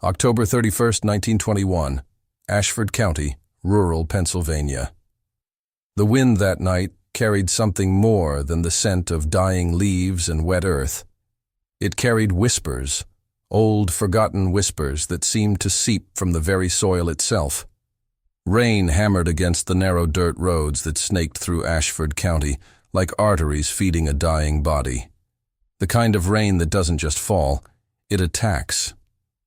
October 31, 1921, Ashford County, rural Pennsylvania. The wind that night carried something more than the scent of dying leaves and wet earth. It carried whispers, old forgotten whispers that seemed to seep from the very soil itself. Rain hammered against the narrow dirt roads that snaked through Ashford County like arteries feeding a dying body. The kind of rain that doesn't just fall, it attacks.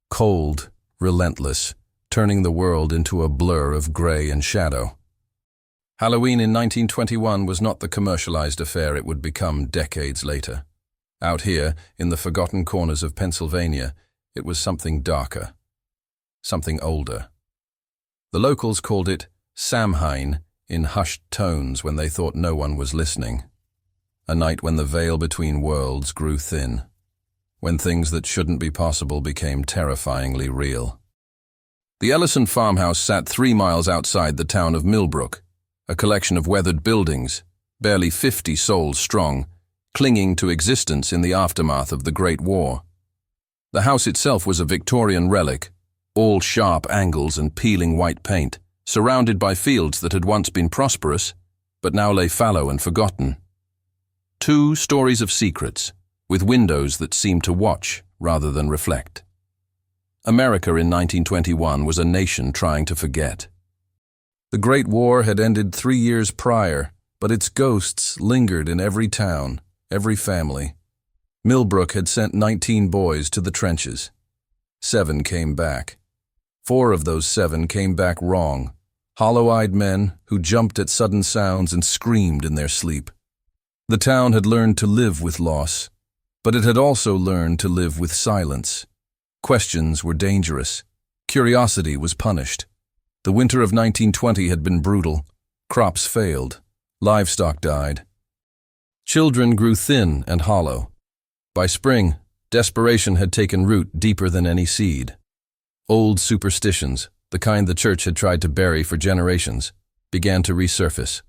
Cold, relentless, turning the world into a blur of gray and shadow. Halloween in 1921 was not the commercialized affair it would become decades later. Out here, in the forgotten corners of Pennsylvania, it was something darker, something older. The locals called it Samhain in hushed tones when they thought no one was listening. A night when the veil between worlds grew thin, when things that shouldn't be possible became terrifyingly real. The Ellison farmhouse sat 3 miles outside the town of Millbrook, a collection of weathered buildings, barely 50 souls strong, clinging to existence in the aftermath of the Great War. The house itself was a Victorian relic, all sharp angles and peeling white paint, surrounded by fields that had once been prosperous, but now lay fallow and forgotten. 2 stories of secrets, with windows that seemed to watch rather than reflect. America in 1921 was a nation trying to forget. The Great War had ended 3 years prior, but its ghosts lingered in every town, every family. Millbrook had sent 19 boys to the trenches. 7 came back. 4 of those 7 came back wrong, hollow-eyed men who jumped at sudden sounds and screamed in their sleep. The town had learned to live with loss, but it had also learned to live with silence. Questions were dangerous. Curiosity was punished. The winter of 1920 had been brutal. Crops failed. Livestock died. Children grew thin and hollow. By spring, desperation had taken root deeper than any seed. Old superstitions, the kind the church had tried to bury for generations, began to resurface.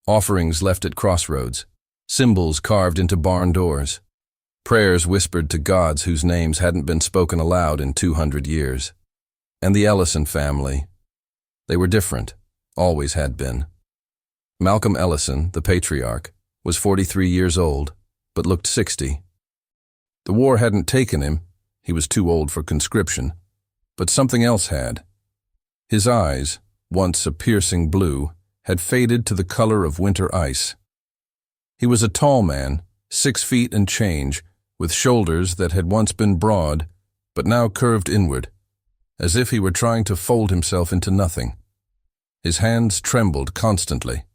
Offerings left at crossroads, symbols carved into barn doors, prayers whispered to gods whose names hadn't been spoken aloud in 200 years. And the Ellison family. They were different, always had been. Malcolm Ellison, the patriarch, was 43 years old, but looked 60. The war hadn't taken him, he was too old for conscription, but something else had. His eyes, once a piercing blue, had faded to the color of winter ice. He was a tall man, 6 feet and change, with shoulders that had once been broad, but now curved inward, as if he were trying to fold himself into nothing. His hands trembled constantly,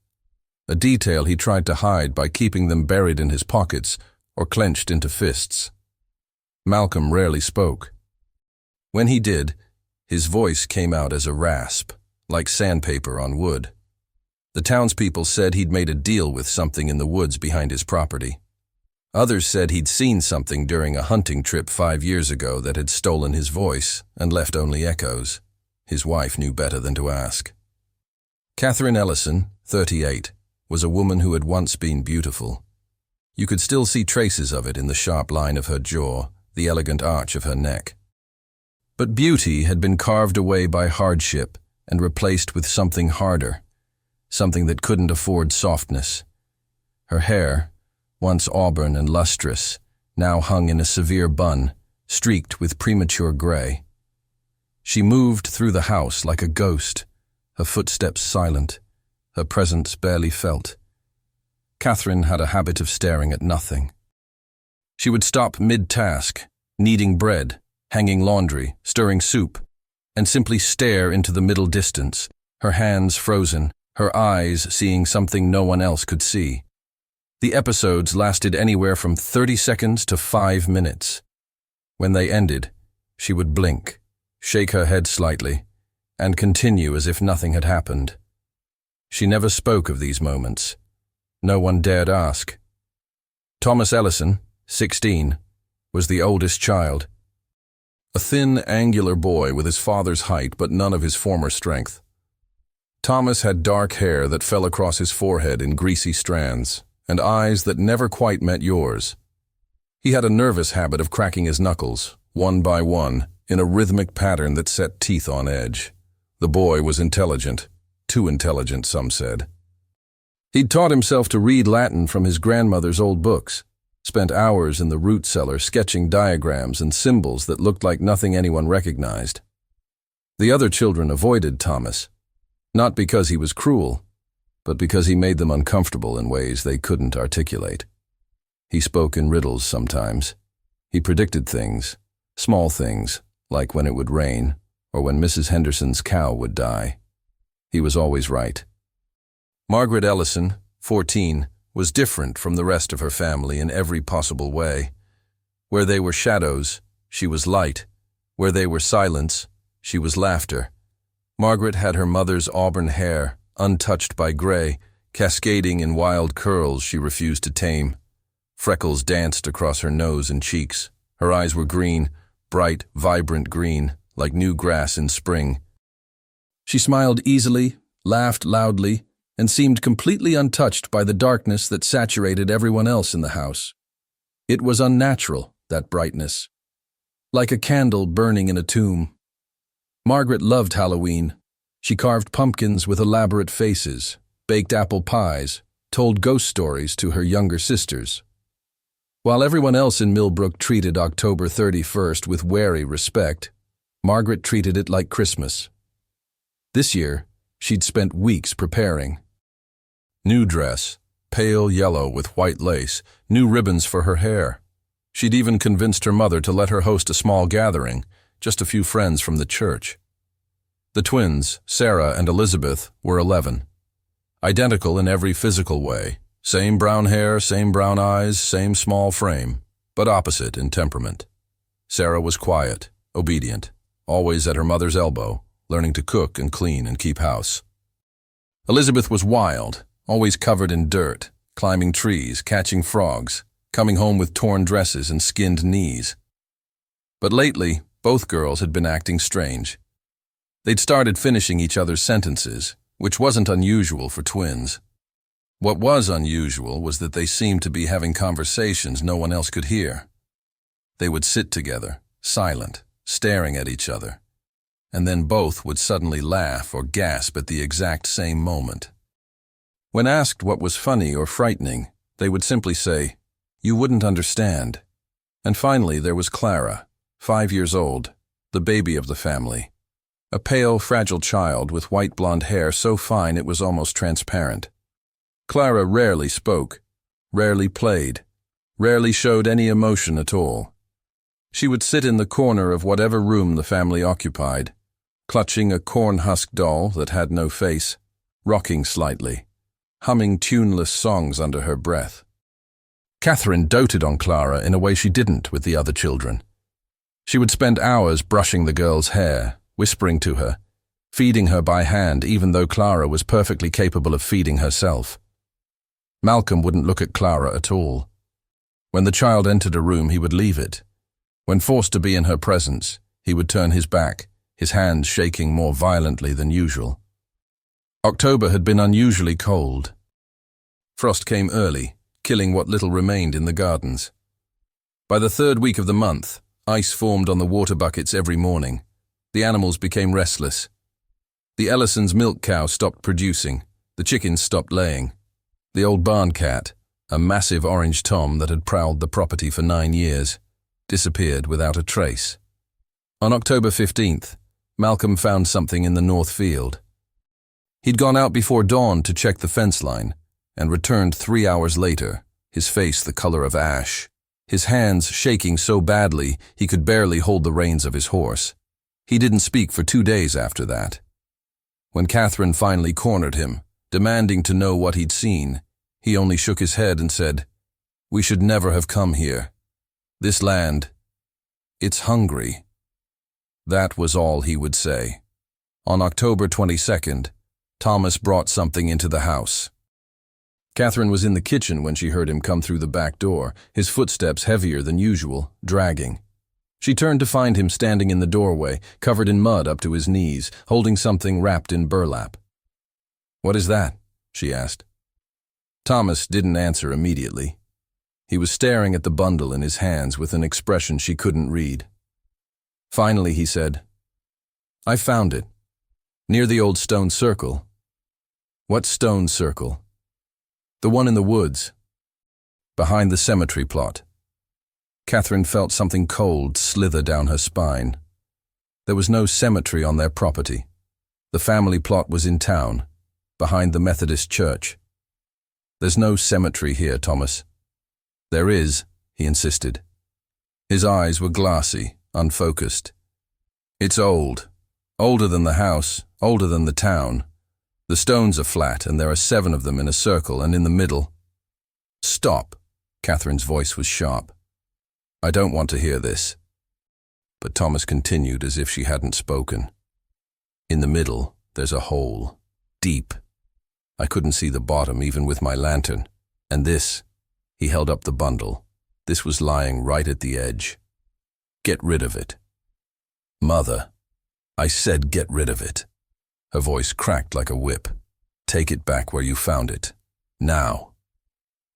a detail he tried to hide by keeping them buried in his pockets or clenched into fists. Malcolm rarely spoke. When he did, his voice came out as a rasp, like sandpaper on wood. The townspeople said he'd made a deal with something in the woods behind his property. Others said he'd seen something during a hunting trip 5 years ago that had stolen his voice and left only echoes. His wife knew better than to ask. Catherine Ellison, 38, was a woman who had once been beautiful. You could still see traces of it in the sharp line of her jaw, the elegant arch of her neck. But beauty had been carved away by hardship and replaced with something harder, something that couldn't afford softness. Her hair, once auburn and lustrous, now hung in a severe bun, streaked with premature gray. She moved through the house like a ghost, her footsteps silent, her presence barely felt. Catherine had a habit of staring at nothing. She would stop mid-task, kneading bread, hanging laundry, stirring soup, and simply stare into the middle distance, her hands frozen, her eyes seeing something no one else could see. The episodes lasted anywhere from 30 seconds to 5 minutes. When they ended, she would blink, shake her head slightly, and continue as if nothing had happened. She never spoke of these moments. No one dared ask. Thomas Ellison, 16, was the oldest child. A thin, angular boy with his father's height but none of his former strength. Thomas had dark hair that fell across his forehead in greasy strands, and eyes that never quite met yours. He had a nervous habit of cracking his knuckles, one by one, in a rhythmic pattern that set teeth on edge. The boy was intelligent, too intelligent, some said. He'd taught himself to read Latin from his grandmother's old books, spent hours in the root cellar sketching diagrams and symbols that looked like nothing anyone recognized. The other children avoided Thomas, not because he was cruel, but because he made them uncomfortable in ways they couldn't articulate. He spoke in riddles sometimes. He predicted things, small things, like when it would rain or when Mrs. Henderson's cow would die. He was always right. Margaret Ellison, 14, was different from the rest of her family in every possible way. Where they were shadows, she was light. Where they were silence, she was laughter. Margaret had her mother's auburn hair, untouched by gray, cascading in wild curls she refused to tame. Freckles danced across her nose and cheeks. Her eyes were green, bright, vibrant green, like new grass in spring. She smiled easily, laughed loudly, and seemed completely untouched by the darkness that saturated everyone else in the house. It was unnatural, that brightness, like a candle burning in a tomb. Margaret loved Halloween. She carved pumpkins with elaborate faces, baked apple pies, told ghost stories to her younger sisters. While everyone else in Millbrook treated October 31st with wary respect, Margaret treated it like Christmas. This year, she'd spent weeks preparing. New dress, pale yellow with white lace, new ribbons for her hair. She'd even convinced her mother to let her host a small gathering, just a few friends from the church. The twins, Sarah and Elizabeth, were 11. Identical in every physical way. Same brown hair, same brown eyes, same small frame, but opposite in temperament. Sarah was quiet, obedient, always at her mother's elbow, learning to cook and clean and keep house. Elizabeth was wild, always covered in dirt, climbing trees, catching frogs, coming home with torn dresses and skinned knees. But lately, both girls had been acting strange. They'd started finishing each other's sentences, which wasn't unusual for twins. What was unusual was that they seemed to be having conversations no one else could hear. They would sit together, silent, staring at each other, and then both would suddenly laugh or gasp at the exact same moment. When asked what was funny or frightening, they would simply say, "You wouldn't understand." And finally there was Clara, 5 years old, the baby of the family. A pale, fragile child with white blonde hair so fine it was almost transparent. Clara rarely spoke, rarely played, rarely showed any emotion at all. She would sit in the corner of whatever room the family occupied, clutching a corn-husk doll that had no face, rocking slightly, humming tuneless songs under her breath. Catherine doted on Clara in a way she didn't with the other children. She would spend hours brushing the girl's hair, whispering to her, feeding her by hand even though Clara was perfectly capable of feeding herself. Malcolm wouldn't look at Clara at all. When the child entered a room, he would leave it. When forced to be in her presence, he would turn his back, his hands shaking more violently than usual. October had been unusually cold. Frost came early, killing what little remained in the gardens. By the third week of the month, ice formed on the water buckets every morning. The animals became restless. The Ellison's milk cow stopped producing. The chickens stopped laying. The old barn cat, a massive orange tom that had prowled the property for 9 years, disappeared without a trace. On October 15th, Malcolm found something in the north field. He'd gone out before dawn to check the fence line, and returned 3 hours later, his face the color of ash, his hands shaking so badly he could barely hold the reins of his horse. He didn't speak for 2 days after that. When Catherine finally cornered him, demanding to know what he'd seen, he only shook his head and said, "We should never have come here. This land, it's hungry." That was all he would say. On October 22nd, Thomas brought something into the house. Catherine was in the kitchen when she heard him come through the back door, his footsteps heavier than usual, dragging. She turned to find him standing in the doorway, covered in mud up to his knees, holding something wrapped in burlap. "What is that?" she asked. Thomas didn't answer immediately. He was staring at the bundle in his hands with an expression she couldn't read. Finally, he said, "I found it. Near the old stone circle." "What stone circle?" "The one in the woods, behind the cemetery plot." Catherine felt something cold slither down her spine. There was no cemetery on their property. The family plot was in town, behind the Methodist church. "There's no cemetery here, Thomas." "There is," he insisted. His eyes were glassy, unfocused. "It's old. Older than the house, older than the town. The stones are flat, and there are 7 of them in a circle, and in the middle—" "Stop!" Catherine's voice was sharp. "I don't want to hear this." But Thomas continued as if she hadn't spoken. "In the middle, there's a hole. Deep. I couldn't see the bottom even with my lantern. And this," he held up the bundle, "this was lying right at the edge. Get rid of it." "Mother, I said get rid of it." Her voice cracked like a whip. "Take it back where you found it. Now."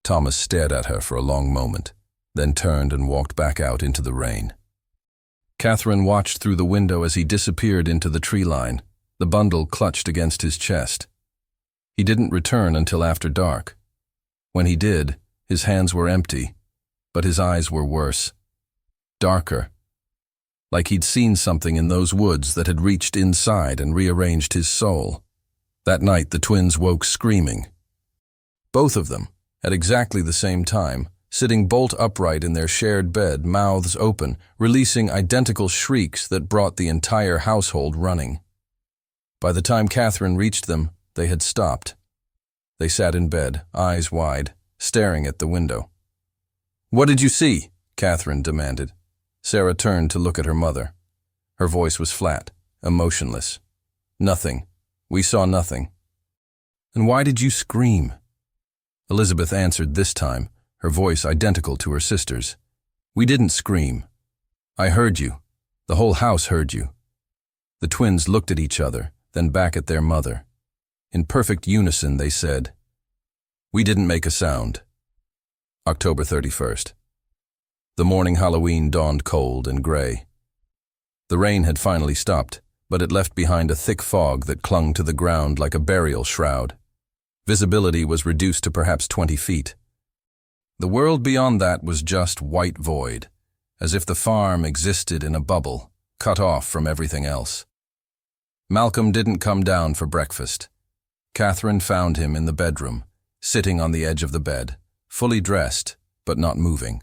Thomas stared at her for a long moment, then turned and walked back out into the rain. Catherine watched through the window as he disappeared into the tree line, the bundle clutched against his chest. He didn't return until after dark. When he did, his hands were empty, but his eyes were worse. Darker. Like he'd seen something in those woods that had reached inside and rearranged his soul. That night the twins woke screaming. Both of them, at exactly the same time, sitting bolt upright in their shared bed, mouths open, releasing identical shrieks that brought the entire household running. By the time Catherine reached them, they had stopped. They sat in bed, eyes wide, staring at the window. "What did you see?" Catherine demanded. Sarah turned to look at her mother. Her voice was flat, emotionless. "Nothing. We saw nothing." "And why did you scream?" Elizabeth answered this time, her voice identical to her sister's. "We didn't scream. I heard you. The whole house heard you." The twins looked at each other, then back at their mother. In perfect unison they said, "We didn't make a sound." October 31st. The morning Halloween dawned cold and gray. The rain had finally stopped, but it left behind a thick fog that clung to the ground like a burial shroud. Visibility was reduced to perhaps 20 feet. The world beyond that was just white void, as if the farm existed in a bubble, cut off from everything else. Malcolm didn't come down for breakfast. Catherine found him in the bedroom, sitting on the edge of the bed, fully dressed, but not moving.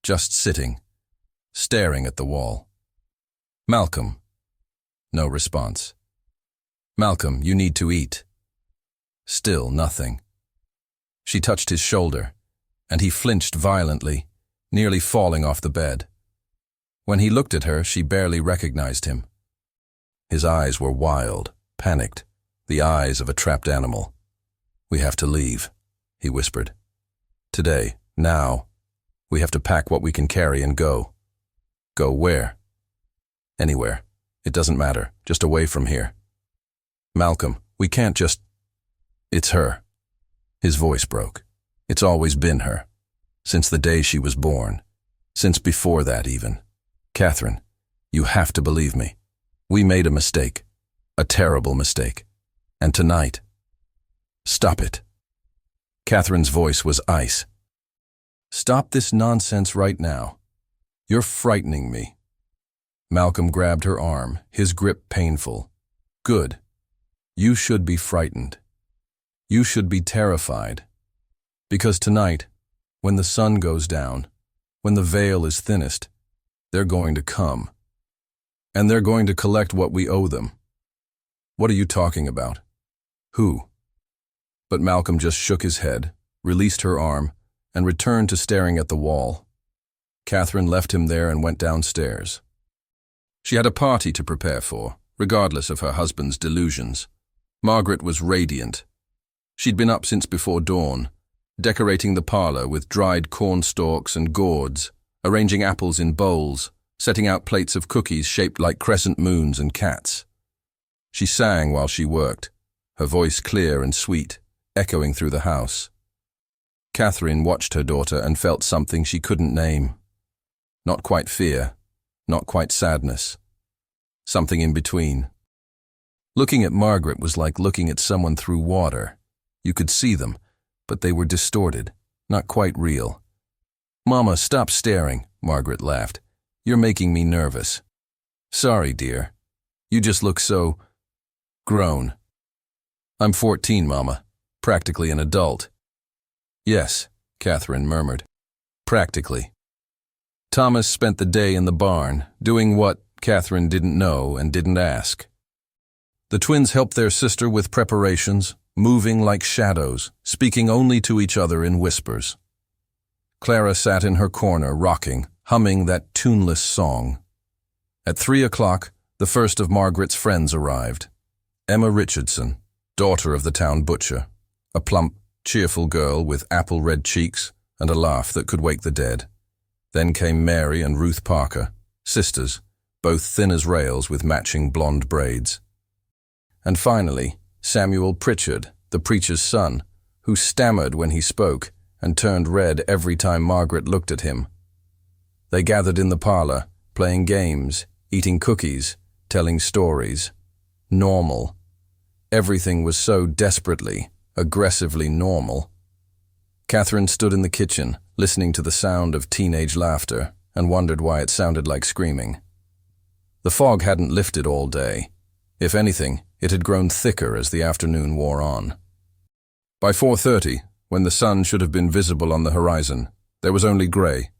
Just sitting, staring at the wall. "Malcolm." No response. "Malcolm, you need to eat." Still nothing. She touched his shoulder, and he flinched violently, nearly falling off the bed. When he looked at her, she barely recognized him. His eyes were wild, panicked, the eyes of a trapped animal. "We have to leave," he whispered. "Today, now. We have to pack what we can carry and go." "Go where?" "Anywhere. It doesn't matter. Just away from here." "Malcolm, we can't just—" "It's her." His voice broke. "It's always been her. Since the day she was born. Since before that even. Catherine, you have to believe me. We made a mistake. A terrible mistake. And tonight—" "Stop it." Catherine's voice was ice. "Stop this nonsense right now. You're frightening me." Malcolm grabbed her arm, his grip painful. "Good. You should be frightened. You should be terrified. Because tonight, when the sun goes down, when the veil is thinnest, they're going to come. And they're going to collect what we owe them." "What are you talking about? Who?" But Malcolm just shook his head, released her arm, and returned to staring at the wall. Catherine left him there and went downstairs. She had a party to prepare for, regardless of her husband's delusions. Margaret was radiant. She'd been up since before dawn, decorating the parlor with dried corn stalks and gourds, arranging apples in bowls, setting out plates of cookies shaped like crescent moons and cats. She sang while she worked, her voice clear and sweet, echoing through the house. Catherine watched her daughter and felt something she couldn't name. Not quite fear, not quite sadness. Something in between. Looking at Margaret was like looking at someone through water. You could see them, but they were distorted, not quite real. "Mama, stop staring," Margaret laughed. "You're making me nervous." "Sorry, dear. You just look so grown." "I'm 14, Mama. Practically an adult." "Yes," Catherine murmured. "Practically." Thomas spent the day in the barn, doing what Catherine didn't know and didn't ask. The twins helped their sister with preparations, moving like shadows, speaking only to each other in whispers. Clara sat in her corner, rocking, humming that tuneless song. At 3 o'clock, the first of Margaret's friends arrived. Emma Richardson, daughter of the town butcher, a plump, cheerful girl with apple-red cheeks and a laugh that could wake the dead. Then came Mary and Ruth Parker, sisters, both thin as rails with matching blonde braids. And finally, Samuel Pritchard, the preacher's son, who stammered when he spoke and turned red every time Margaret looked at him. They gathered in the parlor, playing games, eating cookies, telling stories. Normal. Everything was so desperately, aggressively normal. Catherine stood in the kitchen, listening to the sound of teenage laughter, and wondered why it sounded like screaming. The fog hadn't lifted all day. If anything, it had grown thicker as the afternoon wore on. By 4:30, when the sun should have been visible on the horizon, there was only grey.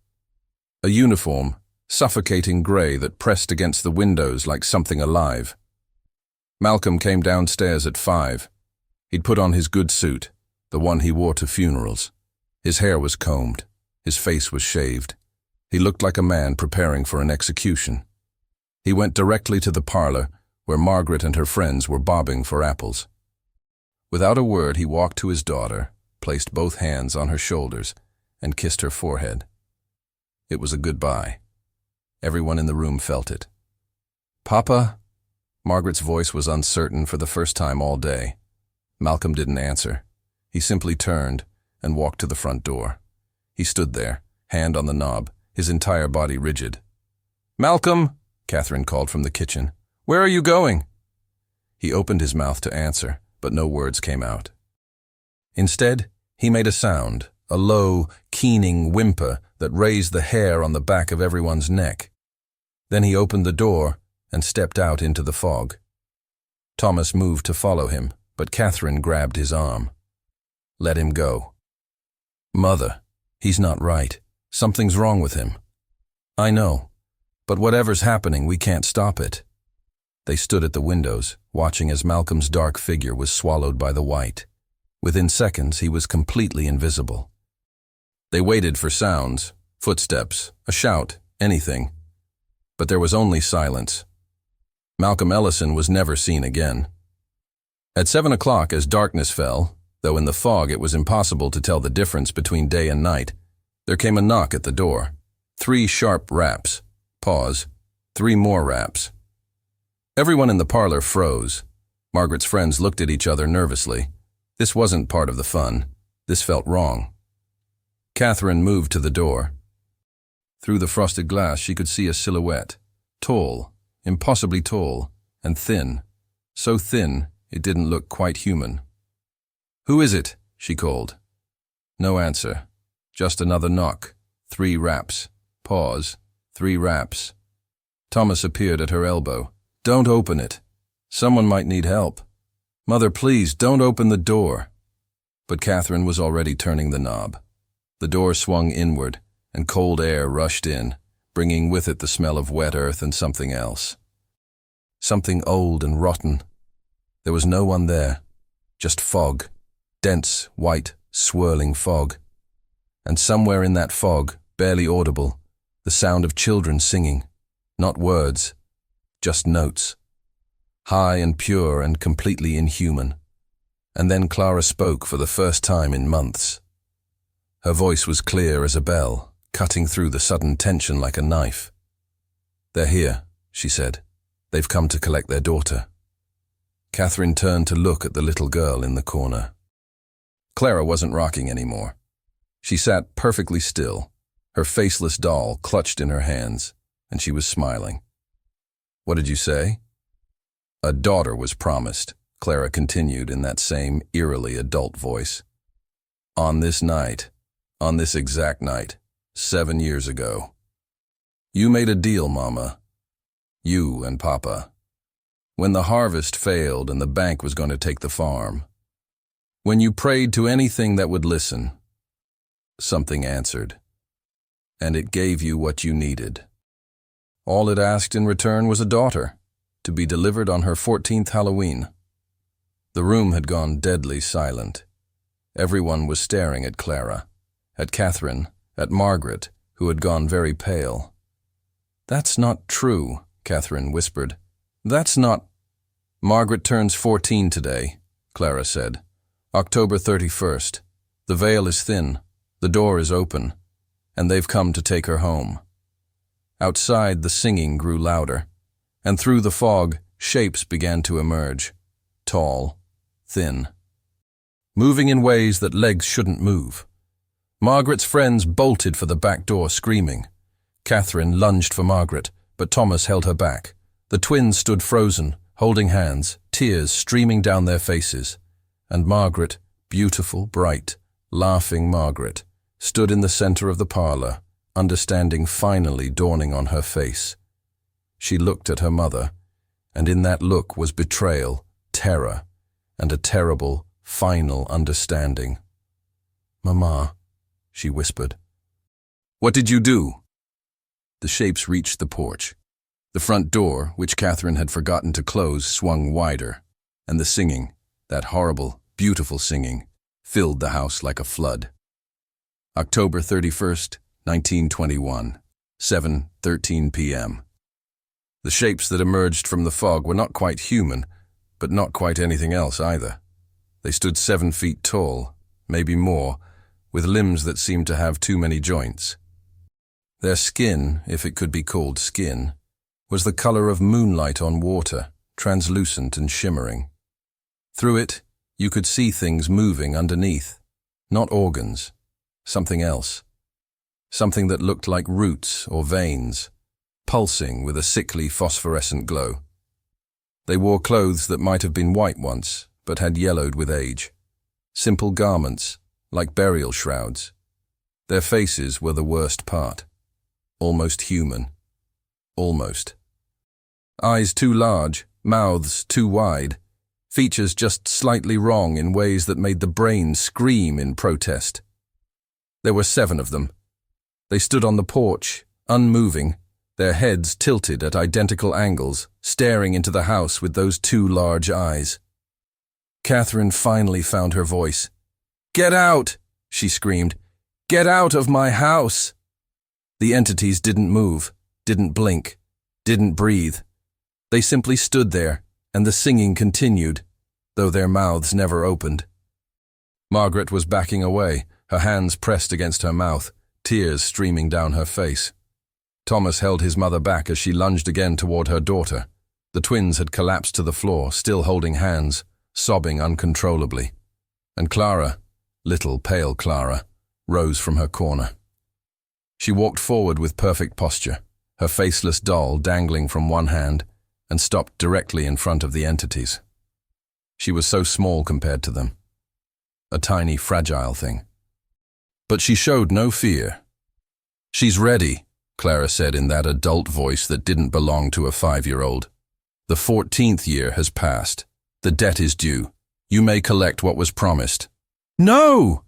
A uniform, suffocating grey that pressed against the windows like something alive. Malcolm came downstairs at 5. He'd put on his good suit, the one he wore to funerals. His hair was combed. His face was shaved. He looked like a man preparing for an execution. He went directly to the parlor, where Margaret and her friends were bobbing for apples. Without a word, he walked to his daughter, placed both hands on her shoulders, and kissed her forehead. It was a goodbye. Everyone in the room felt it. "Papa?" Margaret's voice was uncertain for the first time all day. Malcolm didn't answer. He simply turned and walked to the front door. He stood there, hand on the knob, his entire body rigid. "Malcolm!" Catherine called from the kitchen. "Where are you going?" He opened his mouth to answer, but no words came out. Instead, he made a sound, a low, keening whimper that raised the hair on the back of everyone's neck. Then he opened the door and stepped out into the fog. Thomas moved to follow him, but Catherine grabbed his arm. "Let him go." "Mother, he's not right. Something's wrong with him." "I know, but whatever's happening, we can't stop it." They stood at the windows, watching as Malcolm's dark figure was swallowed by the white. Within seconds, he was completely invisible. They waited for sounds, footsteps, a shout, anything. But there was only silence. Malcolm Ellison was never seen again. At 7 o'clock, as darkness fell, though in the fog it was impossible to tell the difference between day and night, there came a knock at the door. 3 sharp raps. Pause. 3 more raps. Everyone in the parlor froze. Margaret's friends looked at each other nervously. This wasn't part of the fun. This felt wrong. Catherine moved to the door. Through the frosted glass, she could see a silhouette. Tall, impossibly tall, and thin. So thin, it didn't look quite human. "Who is it?" she called. No answer. Just another knock. 3 raps. Pause. 3 raps. Thomas appeared at her elbow. "Don't open it. Someone might need help. Mother, please, don't open the door." But Catherine was already turning the knob. The door swung inward, and cold air rushed in, bringing with it the smell of wet earth and something else. Something old and rotten. There was no one there. Just fog. Dense, white, swirling fog. And somewhere in that fog, barely audible, the sound of children singing. Not words. Just notes. High and pure and completely inhuman. And then Clara spoke for the first time in months. Her voice was clear as a bell, cutting through the sudden tension like a knife. "They're here," she said. "They've come to collect their daughter." Catherine turned to look at the little girl in the corner. Clara wasn't rocking anymore. She sat perfectly still, her faceless doll clutched in her hands. and she was smiling. "What did you say?" "A daughter was promised," Clara continued in that same eerily adult voice. "On this night, on this exact night, 7 years ago. You made a deal, Mama. You and Papa. When the harvest failed and the bank was going to take the farm. When you prayed to anything that would listen, something answered. And it gave you what you needed. All it asked in return was a daughter, to be delivered on her 14th Halloween." The room had gone deadly silent. Everyone was staring at Clara, at Catherine, at Margaret, who had gone very pale. "That's not true," Catherine whispered. "That's not—" "Margaret turns 14 today," Clara said. "October 31st. The veil is thin, the door is open, and they've come to take her home." Outside, the singing grew louder, and through the fog, shapes began to emerge. Tall, thin, moving in ways that legs shouldn't move. Margaret's friends bolted for the back door, screaming. Catherine lunged for Margaret, but Thomas held her back. The twins stood frozen, holding hands, tears streaming down their faces. And Margaret, beautiful, bright, laughing Margaret, stood in the center of the parlor, understanding finally dawning on her face. She looked at her mother, and in that look was betrayal, terror, and a terrible, final understanding. "Mama," she whispered. "What did you do?" The shapes reached the porch. The front door, which Catherine had forgotten to close, swung wider, and the singing, that horrible, beautiful singing, filled the house like a flood. October 31st, 1921, 7:13 p.m. The shapes that emerged from the fog were not quite human, but not quite anything else either. They stood 7 feet tall, maybe more, with limbs that seemed to have too many joints. Their skin, if it could be called skin, was the color of moonlight on water, translucent and shimmering. Through it, you could see things moving underneath, not organs, something else. Something that looked like roots or veins, pulsing with a sickly phosphorescent glow. They wore clothes that might have been white once, but had yellowed with age. Simple garments, like burial shrouds. Their faces were the worst part. Almost human. Almost. Eyes too large, mouths too wide, features just slightly wrong in ways that made the brain scream in protest. There were 7 of them. They stood on the porch, unmoving, their heads tilted at identical angles, staring into the house with those 2 large eyes. Catherine finally found her voice. "Get out!" she screamed. "Get out of my house!" The entities didn't move, didn't blink, didn't breathe. They simply stood there, and the singing continued, though their mouths never opened. Margaret was backing away, her hands pressed against her mouth, tears streaming down her face. Thomas held his mother back as she lunged again toward her daughter. The twins had collapsed to the floor, still holding hands, sobbing uncontrollably. And Clara, little pale Clara, rose from her corner. She walked forward with perfect posture, her faceless doll dangling from one hand, and stopped directly in front of the entities. She was so small compared to them. A tiny, fragile thing. But she showed no fear. "She's ready," Clara said in that adult voice that didn't belong to a 5-year-old. "The 14th year has passed. The debt is due. You may collect what was promised." "No!"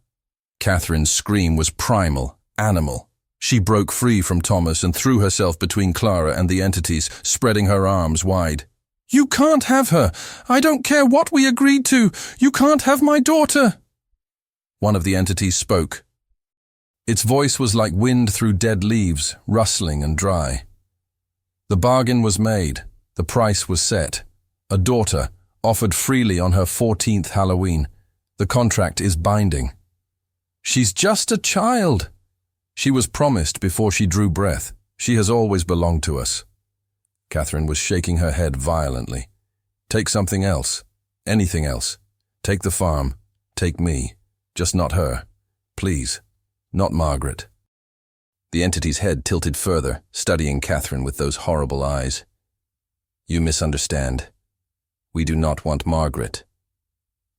Catherine's scream was primal, animal. She broke free from Thomas and threw herself between Clara and the entities, spreading her arms wide. "You can't have her! I don't care what we agreed to! You can't have my daughter!" One of the entities spoke. Its voice was like wind through dead leaves, rustling and dry. The bargain was made. The price was set. A daughter, offered freely on her 14th Halloween. The contract is binding. "She's just a child." She was promised before she drew breath. She has always belonged to us. Catherine was shaking her head violently. "Take something else. Anything else. Take the farm. Take me. Just not her. Please. Not Margaret." The entity's head tilted further, studying Catherine with those horrible eyes. "You misunderstand. We do not want Margaret."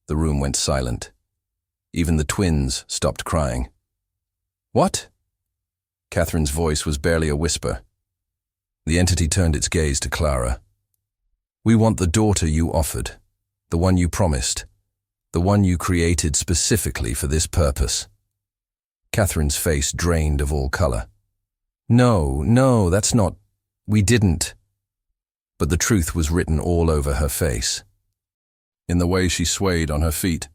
The room went silent. Even the twins stopped crying. "What?" Catherine's voice was barely a whisper. The entity turned its gaze to Clara. "We want the daughter you offered, the one you promised, the one you created specifically for this purpose." Catherine's face drained of all color. No, that's not... We didn't." But the truth was written all over her face. In the way she swayed on her feet,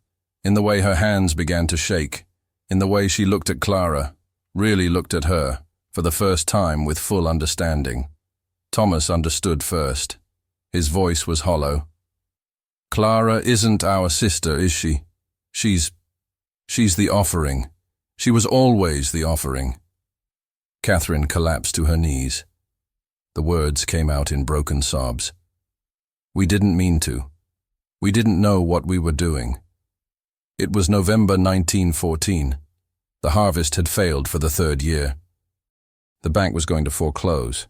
in the way her hands began to shake, in the way she looked at Clara, really looked at her, for the first time with full understanding. Thomas understood first. His voice was hollow. "Clara isn't our sister, is she? She's the offering. She was always the offering." Catherine collapsed to her knees. The words came out in broken sobs. "We didn't mean to. We didn't know what we were doing." It was November 1914. The harvest had failed for the third year. The bank was going to foreclose.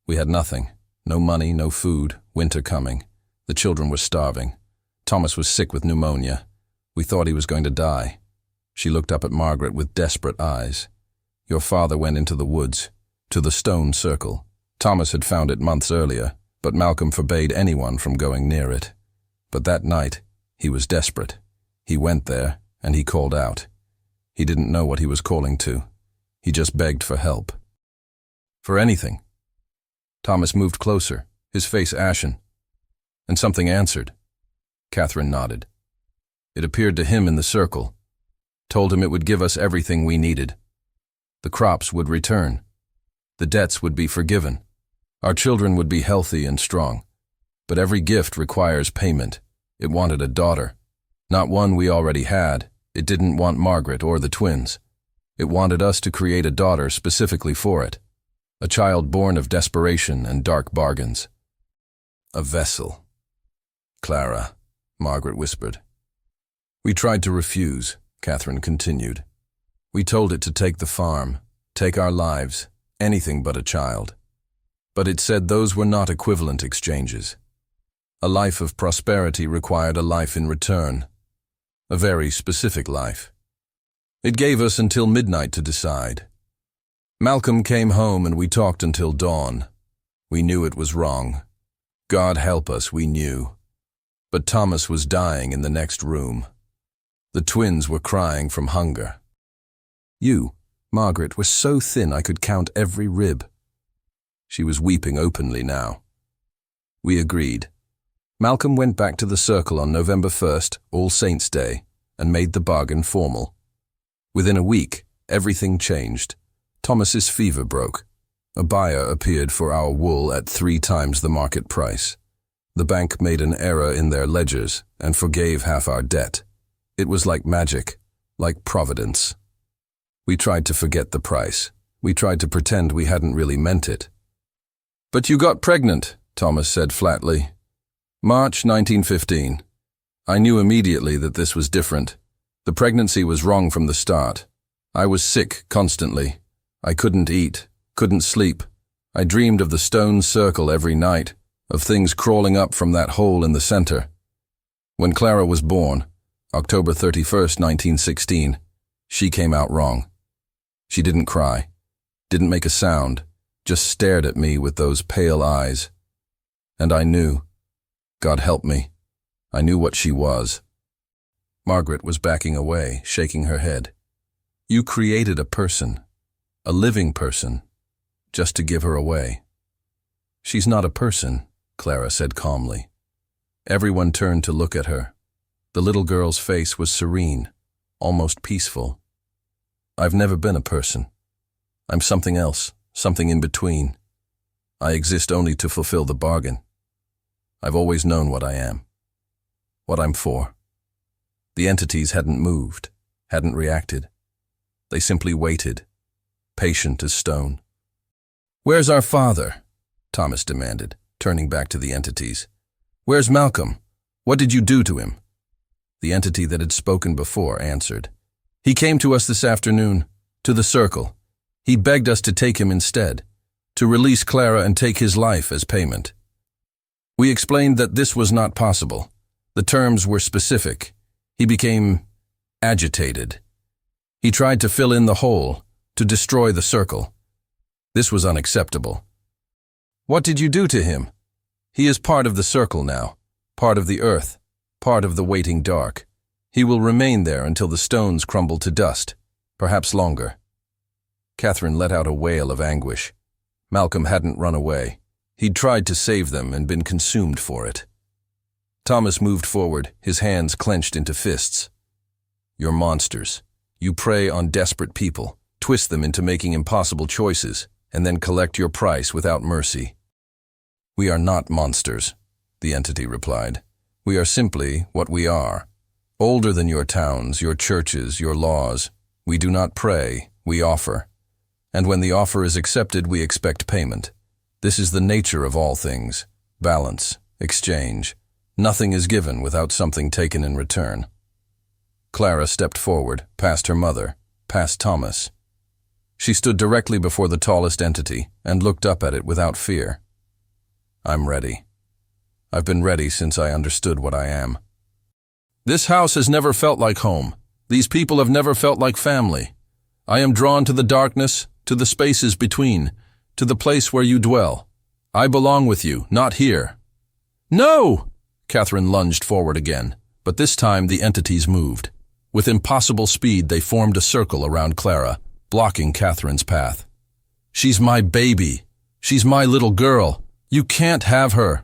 We had nothing. No money, no food, winter coming. The children were starving. Thomas was sick with pneumonia. We thought he was going to die. She looked up at Margaret with desperate eyes. "Your father went into the woods, to the stone circle. Thomas had found it months earlier, but Malcolm forbade anyone from going near it. But that night, he was desperate. He went there, and he called out. He didn't know what he was calling to. He just begged for help. For anything." Thomas moved closer, his face ashen. "And something answered." Catherine nodded. "It appeared to him in the circle. Told him it would give us everything we needed. The crops would return. The debts would be forgiven. Our children would be healthy and strong. But every gift requires payment. It wanted a daughter. Not one we already had. It didn't want Margaret or the twins. It wanted us to create a daughter specifically for it. A child born of desperation and dark bargains." "A vessel." "Clara," Margaret whispered. "We tried to refuse," Catherine continued. "We told it to take the farm, take our lives, anything but a child. But it said those were not equivalent exchanges. A life of prosperity required a life in return. A very specific life. It gave us until midnight to decide. Malcolm came home and we talked until dawn. We knew it was wrong. God help us, we knew. But Thomas was dying in the next room. The twins were crying from hunger. You, Margaret, were so thin I could count every rib." She was weeping openly now. We agreed. Malcolm went back to the circle on November 1st, All Saints' Day, and made the bargain formal. Within a week, everything changed. Thomas's fever broke. A buyer appeared for our wool at 3 times the market price. The bank made an error in their ledgers and forgave half our debt. It was like magic, like providence. We tried to forget the price. We tried to pretend we hadn't really meant it. "But you got pregnant," Thomas said flatly. "March 1915. I knew immediately that this was different. The pregnancy was wrong from the start. I was sick constantly. I couldn't eat, couldn't sleep. I dreamed of the stone circle every night, of things crawling up from that hole in the center. When Clara was born, October 31st, 1916, she came out wrong. She didn't cry, didn't make a sound, just stared at me with those pale eyes. And I knew, God help me, I knew what she was." Margaret was backing away, shaking her head. "You created a person, a living person, just to give her away." "She's not a person," Clara said calmly. Everyone turned to look at her. The little girl's face was serene, almost peaceful. "I've never been a person. I'm something else, something in between. I exist only to fulfill the bargain. I've always known what I am, what I'm for." The entities hadn't moved, hadn't reacted. They simply waited, patient as stone. "Where's our father?" Thomas demanded, turning back to the entities. "Where's Malcolm? What did you do to him?" The entity that had spoken before answered. "He came to us this afternoon, to the circle. He begged us to take him instead, to release Clara and take his life as payment. We explained that this was not possible. The terms were specific. He became agitated. He tried to fill in the hole, to destroy the circle. This was unacceptable. What did you do to him? He is part of the circle now, part of the earth, part of the waiting dark. He will remain there until the stones crumble to dust, perhaps longer. Catherine let out a wail of anguish. Malcolm hadn't run away. He'd tried to save them and been consumed for it. Thomas moved forward, his hands clenched into fists. You're monsters. You prey on desperate people, twist them into making impossible choices, and then collect your price without mercy. We are not monsters, the entity replied. We are simply what we are. Older than your towns, your churches, your laws. We do not pray, we offer. And when the offer is accepted, we expect payment. This is the nature of all things. Balance, exchange. Nothing is given without something taken in return. Clara stepped forward, past her mother, past Thomas. She stood directly before the tallest entity and looked up at it without fear. I'm ready. I've been ready since I understood what I am. This house has never felt like home. These people have never felt like family. I am drawn to the darkness, to the spaces between, to the place where you dwell. I belong with you, not here. No! Catherine lunged forward again, but this time the entities moved. With impossible speed, they formed a circle around Clara, blocking Catherine's path. She's my baby. She's my little girl. You can't have her.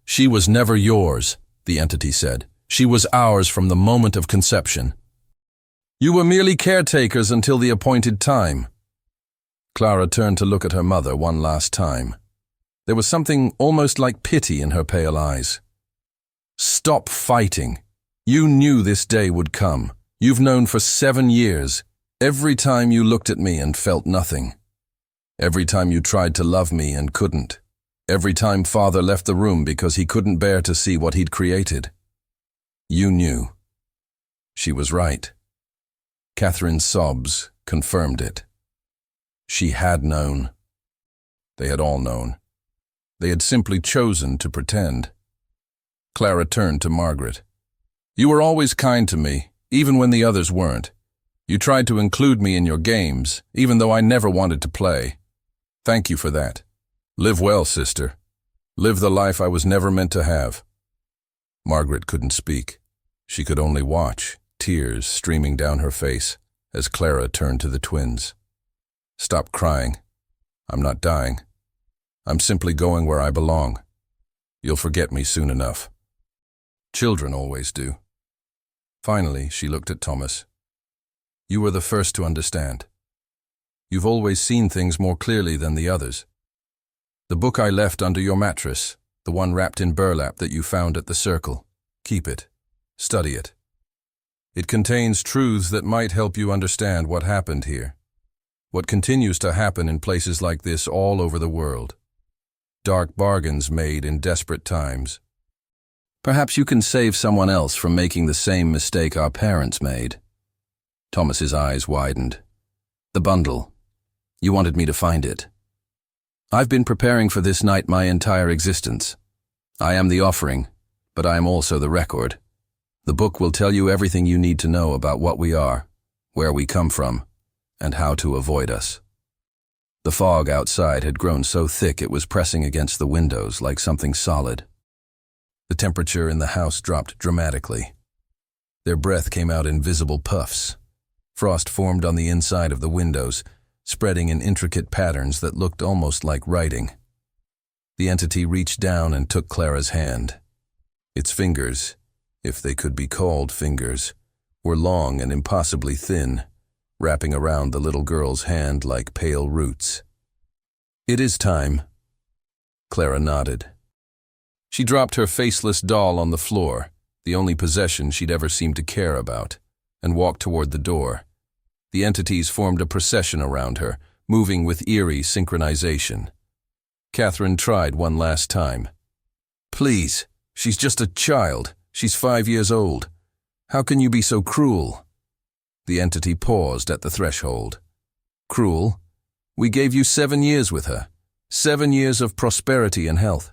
She was never yours, the entity said. She was ours from the moment of conception. You were merely caretakers until the appointed time. Clara turned to look at her mother one last time. There was something almost like pity in her pale eyes. Stop fighting. You knew this day would come. You've known for 7 years. Every time you looked at me and felt nothing. Every time you tried to love me and couldn't. Every time Father left the room because he couldn't bear to see what he'd created. You knew. She was right. Catherine's sobs confirmed it. She had known. They had all known. They had simply chosen to pretend. Clara turned to Margaret. You were always kind to me, even when the others weren't. You tried to include me in your games, even though I never wanted to play. Thank you for that. Live well, sister. Live the life I was never meant to have. Margaret couldn't speak. She could only watch, tears streaming down her face, as Clara turned to the twins. Stop crying. I'm not dying. I'm simply going where I belong. You'll forget me soon enough. Children always do. Finally, she looked at Thomas. You were the first to understand. You've always seen things more clearly than the others. The book I left under your mattress, the one wrapped in burlap that you found at the circle, keep it. Study it. It contains truths that might help you understand what happened here. What continues to happen in places like this all over the world. Dark bargains made in desperate times. Perhaps you can save someone else from making the same mistake our parents made. Thomas's eyes widened. The bundle. You wanted me to find it. I've been preparing for this night my entire existence. I am the offering, but I am also the record. The book will tell you everything you need to know about what we are, where we come from, and how to avoid us. The fog outside had grown so thick it was pressing against the windows like something solid. The temperature in the house dropped dramatically. Their breath came out in visible puffs. Frost formed on the inside of the windows, spreading in intricate patterns that looked almost like writing. The entity reached down and took Clara's hand. Its fingers, if they could be called fingers, were long and impossibly thin, wrapping around the little girl's hand like pale roots. It is time. Clara nodded. She dropped her faceless doll on the floor, the only possession she'd ever seemed to care about, and walked toward the door. The entities formed a procession around her, moving with eerie synchronization. Catherine tried one last time. Please, she's just a child. She's 5 years old. How can you be so cruel? The entity paused at the threshold. Cruel? We gave you 7 years with her. 7 years of prosperity and health.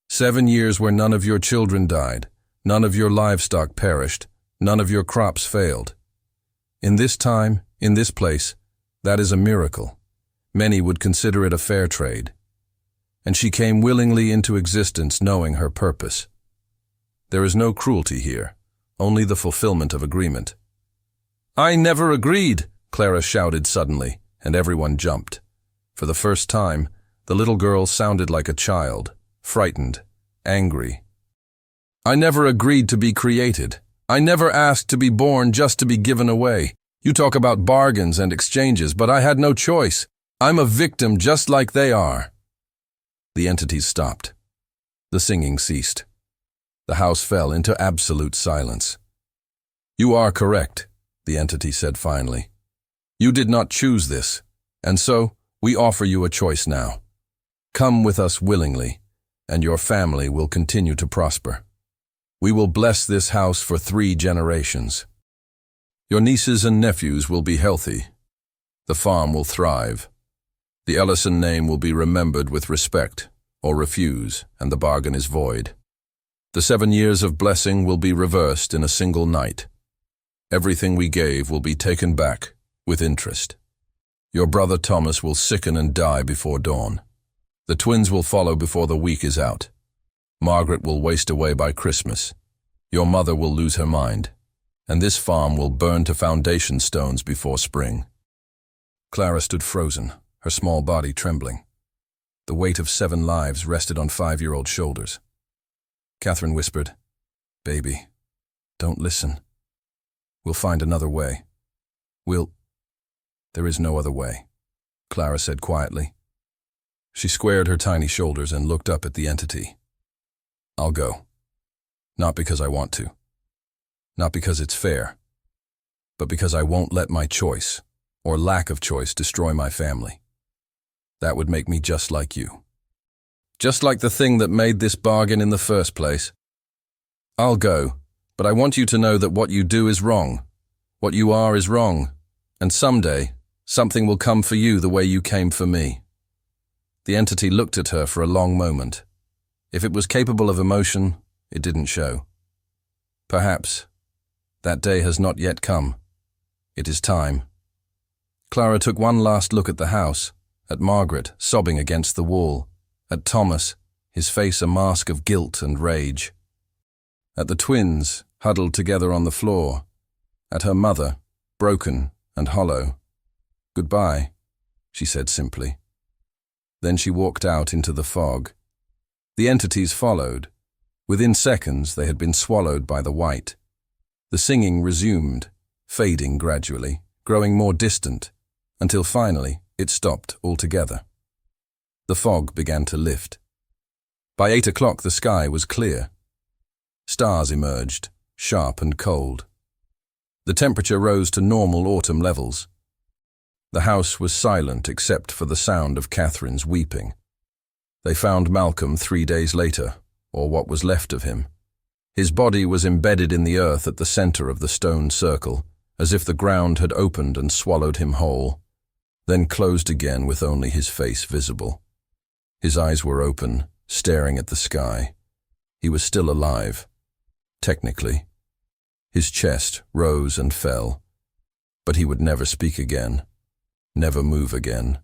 7 years where none of your children died, none of your livestock perished, none of your crops failed. In this time, in this place, that is a miracle. Many would consider it a fair trade. And she came willingly into existence knowing her purpose. There is no cruelty here, only the fulfillment of agreement. I never agreed, Clara shouted suddenly, and everyone jumped. For the first time, the little girl sounded like a child, frightened, angry. I never agreed to be created. I never asked to be born just to be given away. You talk about bargains and exchanges, but I had no choice. I'm a victim just like they are. The entities stopped. The singing ceased. The house fell into absolute silence. You are correct, the entity said finally. You did not choose this, and so we offer you a choice now. Come with us willingly, and your family will continue to prosper. We will bless this house for 3 generations. Your nieces and nephews will be healthy. The farm will thrive. The Ellison name will be remembered with respect, or refuse, and the bargain is void. The 7 years of blessing will be reversed in a single night. Everything we gave will be taken back, with interest. Your brother Thomas will sicken and die before dawn. The twins will follow before the week is out. Margaret will waste away by Christmas. Your mother will lose her mind. And this farm will burn to foundation stones before spring. Clara stood frozen, her small body trembling. The weight of 7 lives rested on 5-year-old shoulders. Catherine whispered, Baby, don't listen. We'll find another way. There is no other way, Clara said quietly. She squared her tiny shoulders and looked up at the entity. I'll go. Not because I want to. Not because it's fair. But because I won't let my choice, or lack of choice, destroy my family. That would make me just like you. Just like the thing that made this bargain in the first place. I'll go, but I want you to know that what you do is wrong. What you are is wrong. And someday, something will come for you the way you came for me. The entity looked at her for a long moment. If it was capable of emotion, it didn't show. Perhaps that day has not yet come. It is time. Clara took one last look at the house, at Margaret sobbing against the wall, at Thomas, his face a mask of guilt and rage, at the twins huddled together on the floor, at her mother, broken and hollow. Goodbye, she said simply. Then she walked out into the fog. The entities followed. Within seconds they had been swallowed by the white. The singing resumed, fading gradually, growing more distant, until finally it stopped altogether. The fog began to lift. By 8 o'clock the sky was clear. Stars emerged, sharp and cold. The temperature rose to normal autumn levels. The house was silent except for the sound of Catherine's weeping. They found Malcolm 3 days later, or what was left of him. His body was embedded in the earth at the center of the stone circle, as if the ground had opened and swallowed him whole, then closed again with only his face visible. His eyes were open, staring at the sky. He was still alive, technically. His chest rose and fell, but he would never speak again, never move again.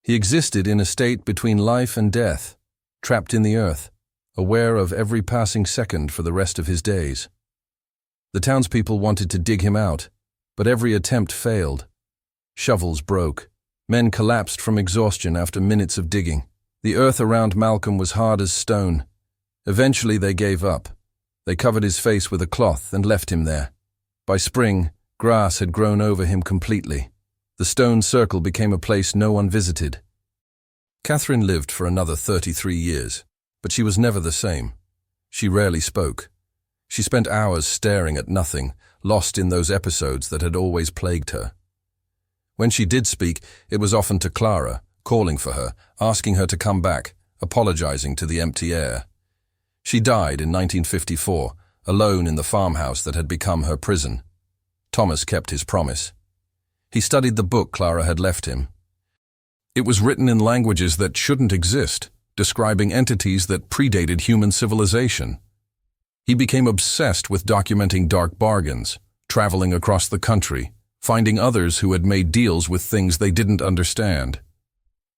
He existed in a state between life and death, trapped in the earth, aware of every passing second for the rest of his days. The townspeople wanted to dig him out, but every attempt failed. Shovels broke. Men collapsed from exhaustion after minutes of digging. The earth around Malcolm was hard as stone. Eventually they gave up. They covered his face with a cloth and left him there. By spring, grass had grown over him completely. The stone circle became a place no one visited. Catherine lived for another 33 years, but she was never the same. She rarely spoke. She spent hours staring at nothing, lost in those episodes that had always plagued her. When she did speak, it was often to Clara, calling for her, asking her to come back, apologizing to the empty air. She died in 1954, alone in the farmhouse that had become her prison. Thomas kept his promise. He studied the book Clara had left him. It was written in languages that shouldn't exist, describing entities that predated human civilization. He became obsessed with documenting dark bargains, traveling across the country, finding others who had made deals with things they didn't understand.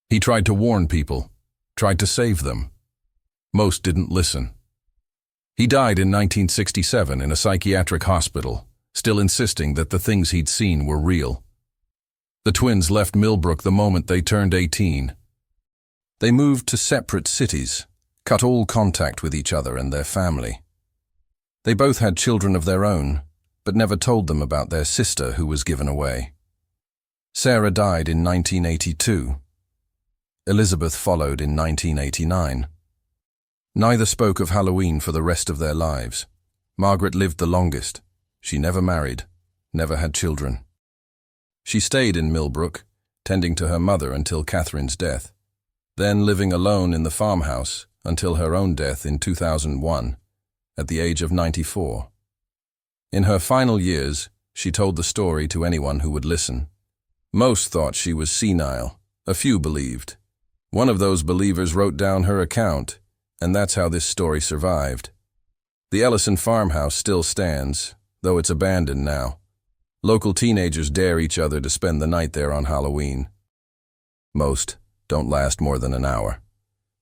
He tried to warn people, tried to save them. Most didn't listen. He died in 1967 in a psychiatric hospital, still insisting that the things he'd seen were real. The twins left Millbrook the moment they turned 18. They moved to separate cities, cut all contact with each other and their family. They both had children of their own, but never told them about their sister who was given away. Sarah died in 1982. Elizabeth followed in 1989. Neither spoke of Halloween for the rest of their lives. Margaret lived the longest. She never married, never had children. She stayed in Millbrook, tending to her mother until Catherine's death, then living alone in the farmhouse until her own death in 2001, at the age of 94. In her final years, she told the story to anyone who would listen. Most thought she was senile. A few believed. One of those believers wrote down her account, and that's how this story survived. The Ellison farmhouse still stands, though it's abandoned now. Local teenagers dare each other to spend the night there on Halloween. Most don't last more than an hour.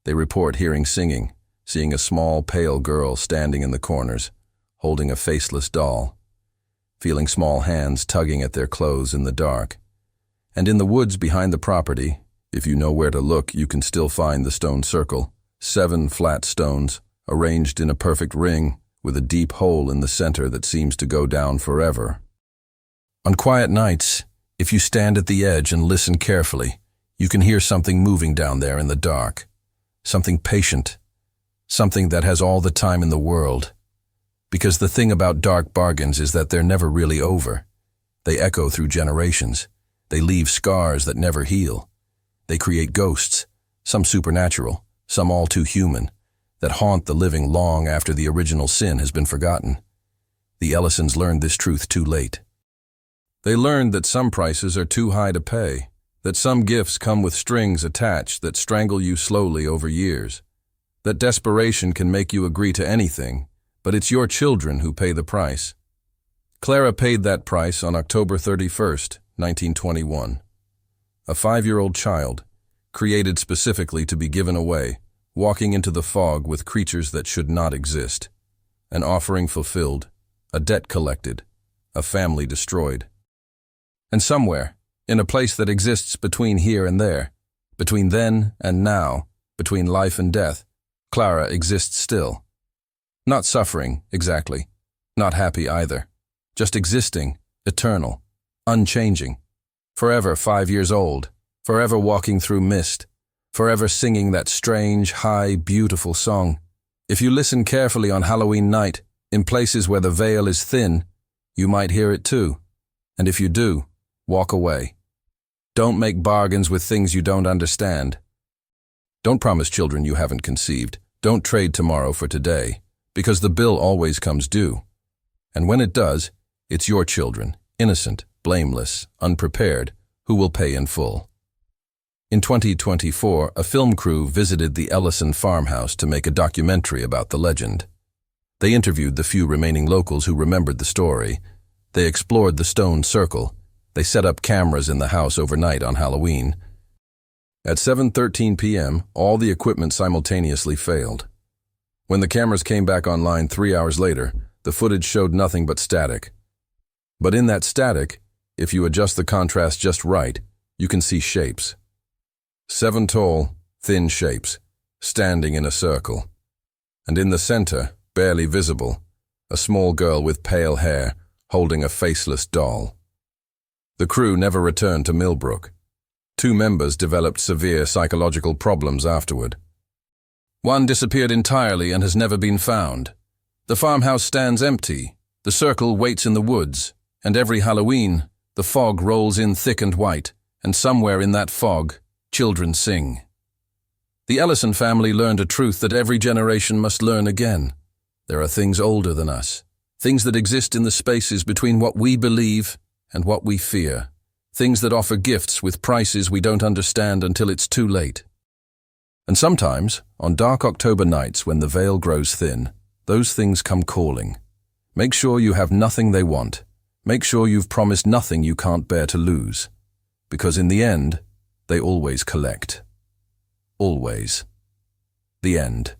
They report hearing singing, seeing a small, pale girl standing in the corners, holding a faceless doll, feeling small hands tugging at their clothes in the dark. And in the woods behind the property, if you know where to look, you can still find the stone circle, 7 flat stones, arranged in a perfect ring, with a deep hole in the center that seems to go down forever. On quiet nights, if you stand at the edge and listen carefully, you can hear something moving down there in the dark. Something patient. Something that has all the time in the world. Because the thing about dark bargains is that they're never really over. They echo through generations. They leave scars that never heal. They create ghosts, some supernatural, some all too human, that haunt the living long after the original sin has been forgotten. The Ellisons learned this truth too late. They learned that some prices are too high to pay, that some gifts come with strings attached that strangle you slowly over years, that desperation can make you agree to anything, but it's your children who pay the price. Clara paid that price on October 31st, 1921. A 5-year-old child, created specifically to be given away, walking into the fog with creatures that should not exist. An offering fulfilled, a debt collected, a family destroyed. And somewhere, in a place that exists between here and there, between then and now, between life and death, Clara exists still. Not suffering, exactly. Not happy either. Just existing, eternal, unchanging. Forever 5 years old, forever walking through mist, forever singing that strange, high, beautiful song. If you listen carefully on Halloween night, in places where the veil is thin, you might hear it too. And if you do, walk away. Don't make bargains with things you don't understand. Don't promise children you haven't conceived. Don't trade tomorrow for today, because the bill always comes due. And when it does, it's your children, innocent, blameless, unprepared, who will pay in full. In 2024, a film crew visited the Ellison farmhouse to make a documentary about the legend. They interviewed the few remaining locals who remembered the story. They explored the stone circle. They set up cameras in the house overnight on Halloween. At 7:13 p.m., all the equipment simultaneously failed. When the cameras came back online 3 hours later, the footage showed nothing but static. But in that static, if you adjust the contrast just right, you can see shapes. 7 tall, thin shapes, standing in a circle. And in the center, barely visible, a small girl with pale hair, holding a faceless doll. The crew never returned to Millbrook. 2 members developed severe psychological problems afterward. One disappeared entirely and has never been found. The farmhouse stands empty. The circle waits in the woods, and every Halloween, the fog rolls in thick and white, and somewhere in that fog, children sing. The Ellison family learned a truth that every generation must learn again. There are things older than us, things that exist in the spaces between what we believe and what we fear, Things that offer gifts with prices we don't understand until it's too late. And sometimes, on dark October nights when the veil grows thin, those things come calling. Make sure you have nothing they want. Make sure you've promised nothing you can't bear to lose. Because in the end, they always collect. Always. The end.